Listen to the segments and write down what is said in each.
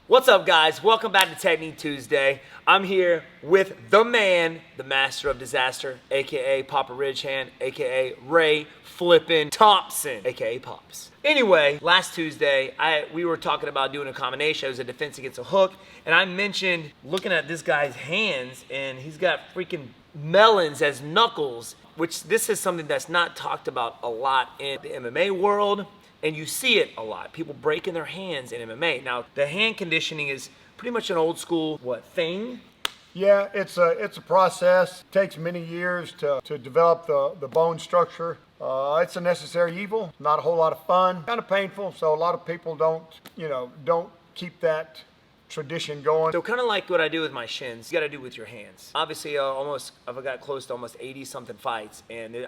What's up, guys? Welcome back to Technique Tuesday. I'm here with the man, the master of disaster, aka Papa Ridgehand, aka Ray Flippin' Thompson, aka Pops. Anyway, last Tuesday, we were talking about doing a combination. It was a defense against a hook, and I mentioned looking at this guy's hands, and he's got freaking melons as knuckles, which this is something that's not talked about a lot in the MMA world. And you see it a lot. People breaking their hands in MMA. Now, the hand conditioning is pretty much an old school, thing? Yeah, it's a process. It takes many years to develop the bone structure. It's a necessary evil, not a whole lot of fun, kind of painful, so a lot of people don't keep that tradition going. So kind of like what I do with my shins, you got to do with your hands. Obviously, I've got close to almost 80 something fights, and in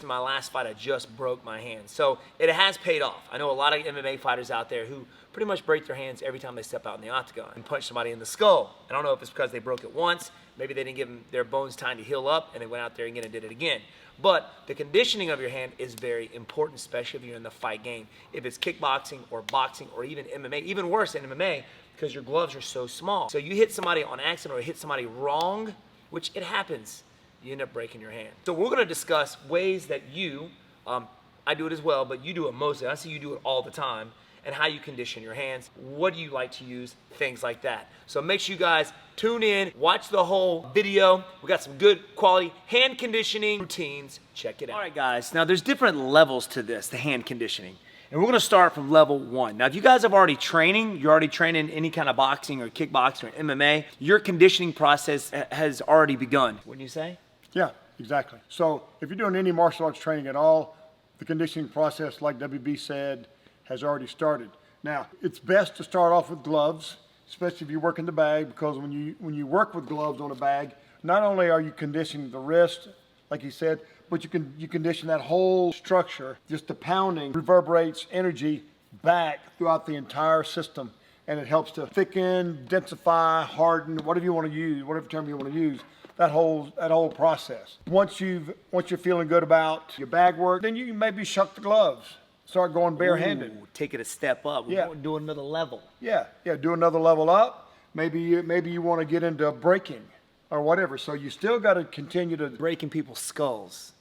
my last fight, I just broke my hand. So it has paid off. I know a lot of MMA fighters out there who pretty much break their hands every time they step out in the octagon and punch somebody in the skull. I don't know if it's because they broke it once, maybe they didn't give their bones time to heal up, and they went out there again and did it again. But the conditioning of your hand is very important, especially if you're in the fight game. If it's kickboxing or boxing or even MMA, even worse in MMA, because your gloves are so small. So you hit somebody on accident or hit somebody wrong, which it happens, you end up breaking your hand. So we're gonna discuss ways that you, I do it as well, but you do it mostly. I see you do it all the time, and how you condition your hands. What do you like to use? Things like that. So make sure you guys tune in, watch the whole video. We got some good quality hand conditioning routines. Check it out. All right, guys, now there's different levels to this, the hand conditioning. And we're gonna start from level 1. Now, if you guys have already you're already training any kind of boxing or kickboxing or MMA, your conditioning process has already begun, wouldn't you say? Yeah, exactly. So if you're doing any martial arts training at all, the conditioning process, like WB said, has already started. Now, it's best to start off with gloves, especially if you work in the bag, because when you work with gloves on a bag, not only are you conditioning the wrist, like he said, but you condition that whole structure. Just the pounding reverberates energy back throughout the entire system, and it helps to thicken, densify, harden, whatever you want to use, whatever term you want to use. That whole process. Once you're feeling good about your bag work, then you can maybe shuck the gloves. Start going barehanded. Ooh, take it a step up. Yeah. Do another level. Yeah, do another level up. Maybe you want to get into breaking or whatever. So you still got to continue to breaking people's skulls.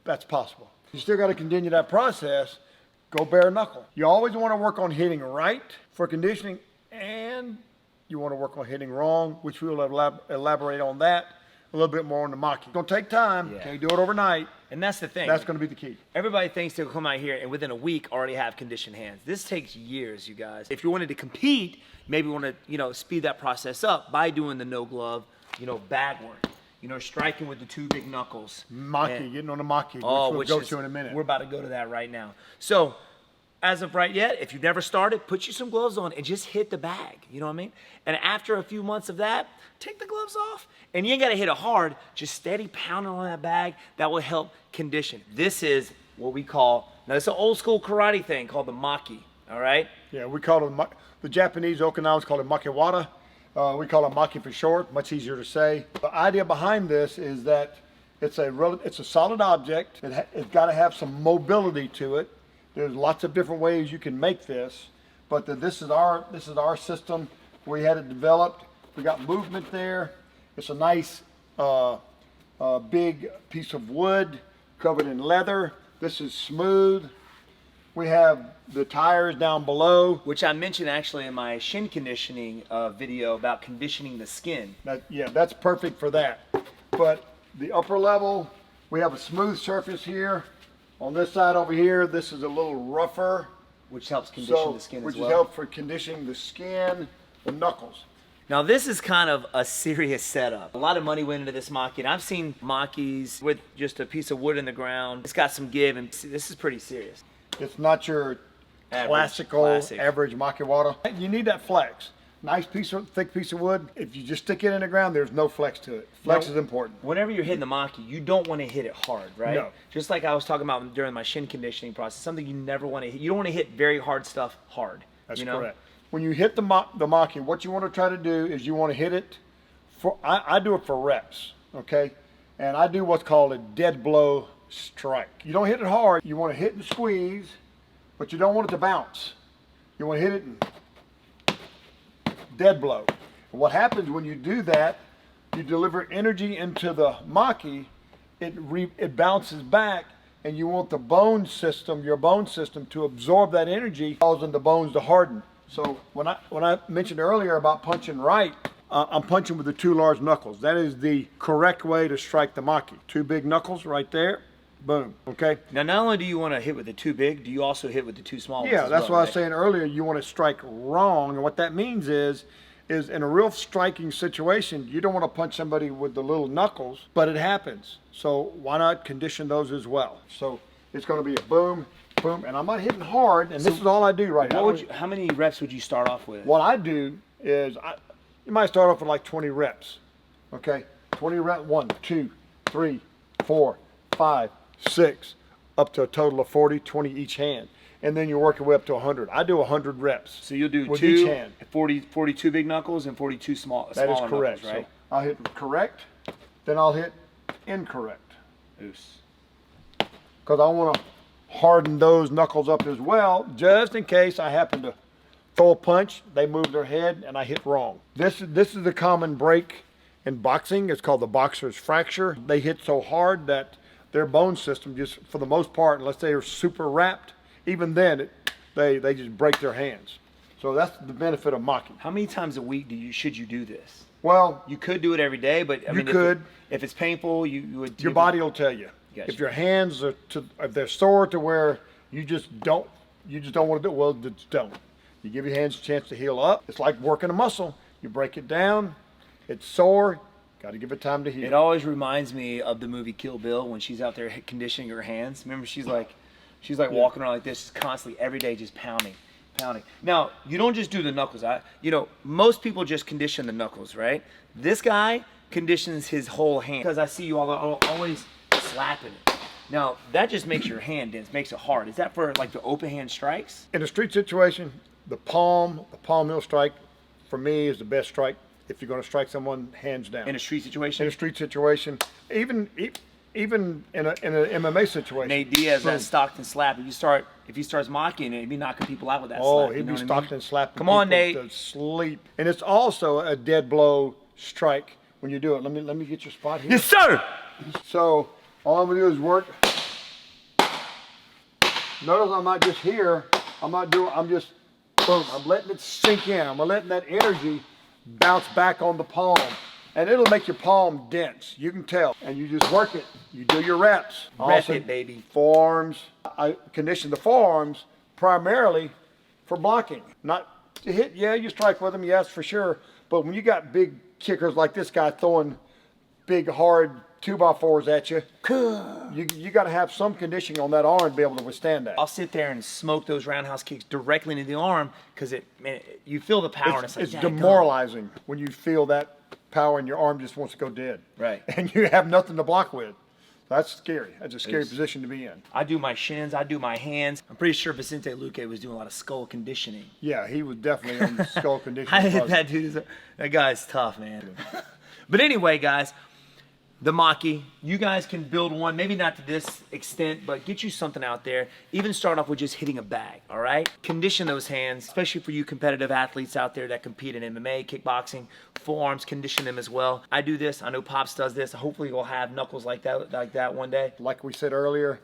That's possible. You still got to continue that process. Go bare knuckle. You always want to work on hitting right for conditioning, and you want to work on hitting wrong, which we'll elaborate on that a little bit more on the Maki. It's going to take time. Yeah. Can't do it overnight. And that's the thing. That's going to be the key. Everybody thinks they'll come out here and within a week already have conditioned hands. This takes years, you guys. If you wanted to compete, maybe want to, speed that process up by doing the no glove, bag work. Striking with the two big knuckles. Maki, getting on the Maki, which we'll go to in a minute. We're about to go to that right now. So, as of right yet, if you've never started, put you some gloves on and just hit the bag. You know what I mean? And after a few months of that, take the gloves off. And you ain't got to hit it hard. Just steady pounding on that bag. That will help condition. This is what we call, now it's an old school karate thing called the Maki, all right? Yeah, we call it, the Japanese Okinawans call it Makiwara. We call it Maki for short, much easier to say. The idea behind this is that it's a solid object. It's got to have some mobility to it. There's lots of different ways you can make this, but this is our system. We had it developed. We got movement there. It's a nice big piece of wood covered in leather. This is smooth. We have the tires down below, which I mentioned actually in my shin conditioning video about conditioning the skin. That's perfect for that. But the upper level, we have a smooth surface here. On this side over here, this is a little rougher. Which helps condition the skin as well. Which helps for conditioning the skin, the knuckles. Now this is kind of a serious setup. A lot of money went into this Maki, and I've seen Makis with just a piece of wood in the ground. It's got some give, and this is pretty serious. It's not your classic average Makiwara. You need that flex. Nice thick piece of wood. If you just stick it in the ground, there's no flex to it. Flex is important. Whenever you're hitting the Maki, you don't want to hit it hard, right? No. Just like I was talking about during my shin conditioning process, something you never want to hit. You don't want to hit very hard stuff hard. That's correct. When you hit the Maki, what you want to try to do is you want to hit it I do it for reps, okay? And I do what's called a dead blow strike. You don't hit it hard. You want to hit and squeeze, but you don't want it to bounce. You want to hit it and dead blow. And what happens when you do that, you deliver energy into the Maki, it bounces back, and you want the bone system, your bone system, to absorb that energy, causing the bones to harden. So when I mentioned earlier about punching right, I'm punching with the 2 large knuckles. That is the correct way to strike the Maki. 2 big knuckles right there, boom, okay? Now, not only do you want to hit with the 2 big, do you also hit with the 2 small ones? Yeah, that's well, what I was saying earlier. You want to strike wrong, and what that means is in a real striking situation, you don't want to punch somebody with the little knuckles, but it happens. So why not condition those as well? So it's going to be a boom, boom, and I'm not hitting hard, and this is all I do right now. How many reps would you start off with? What I do is, you might start off with like 20 reps, okay? 20 reps, 1, 2, 3, 4, 5, 6, up to a total of 40, 20 each hand. And then you work your way up to 100. I do 100 reps. So you'll do with 2, each hand. 42 big knuckles and 42 small. That is correct. Knuckles, right? So I'll hit correct, then I'll hit incorrect. Oos. Because I want to harden those knuckles up as well, just in case I happen to throw a punch, they move their head, and I hit wrong. This is the common break in boxing. It's called the boxer's fracture. They hit so hard that their bone system just, for the most part, unless they are super wrapped, even then, they just break their hands. So that's the benefit of Maki. How many times a week should you do this? Well, you could do it every day, but I mean, if it's painful, you would. Your body will tell you. Gotcha. If your hands are if they're sore to where you just don't want to do it, well, just don't. You give your hands a chance to heal up. It's like working a muscle. You break it down. It's sore. Got to give it time to heal. It always reminds me of the movie Kill Bill when she's out there conditioning her hands. Remember, she's like walking around like this, constantly, every day, just pounding. Now, you don't just do the knuckles. Most people just condition the knuckles, right? This guy conditions his whole hand because I see you all always slapping it. Now, that just makes your hand dense, makes it hard. Is that for like the open hand strikes? In a street situation, the palm heel strike, for me, is the best strike if you're going to strike someone hands down. In a street situation? In a street situation, even in an MMA situation. Nate Diaz, that Stockton slap. If he starts mocking it, he'd be knocking people out with that slap. Oh, he'd be Stockton slapping Come on, people Nate. to sleep. And it's also a dead blow strike when you do it. Let me get your spot here. Yes, sir. So all I'm gonna do is work. Notice I'm not just here. I'm just boom. I'm letting it sink in. I'm letting that energy bounce back on the palm. And it'll make your palm dense. You can tell. And you just work it. You do your reps. Rep it, baby. Forearms. I condition the forearms primarily for blocking. Not to hit. Yeah, you strike with them. Yes, for sure. But when you got big kickers like this guy throwing big, hard 2x4s at you, you got to have some conditioning on that arm to be able to withstand that. I'll sit there and smoke those roundhouse kicks directly into the arm because you feel the power. It's demoralizing when you feel that power and your arm just wants to go dead. Right. And you have nothing to block with. That's scary. That's a scary position to be in. I do my shins. I do my hands. I'm pretty sure Vicente Luque was doing a lot of skull conditioning. Yeah, he was definitely on the skull conditioning. That guy's tough, man. But anyway, guys, the Maki, you guys can build one, maybe not to this extent, but get you something out there. Even start off with just hitting a bag, all right? Condition those hands, especially for you competitive athletes out there that compete in MMA, kickboxing, forearms, condition them as well. I do this. I know Pops does this. Hopefully we'll have knuckles like that one day. Like we said earlier,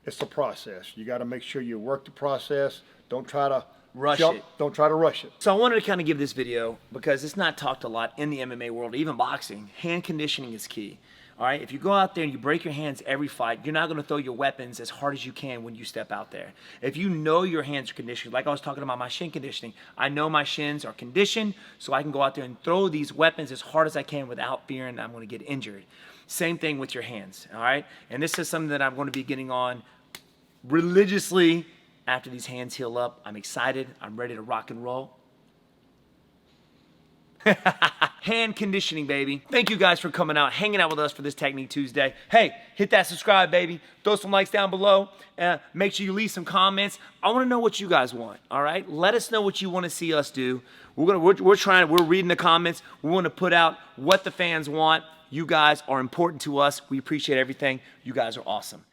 it's a process. You got to make sure you work the process. Don't try to rush it. Don't try to rush it. So I wanted to kind of give this video because it's not talked a lot in the MMA world, even boxing. Hand conditioning is key. All right, if you go out there and you break your hands every fight, you're not going to throw your weapons as hard as you can when you step out there. If you know your hands are conditioned, like I was talking about my shin conditioning, I know my shins are conditioned, so I can go out there and throw these weapons as hard as I can without fearing I'm going to get injured. Same thing with your hands, all right? And this is something that I'm going to be getting on religiously after these hands heal up. I'm excited. I'm ready to rock and roll. Hand conditioning, baby. Thank you guys for coming out, hanging out with us for this Technique Tuesday. Hey, hit that subscribe, baby. Throw some likes down below. Make sure you leave some comments. I want to know what you guys want, all right? Let us know what you want to see us do. We're reading the comments. We want to put out what the fans want. You guys are important to us. We appreciate everything. You guys are awesome.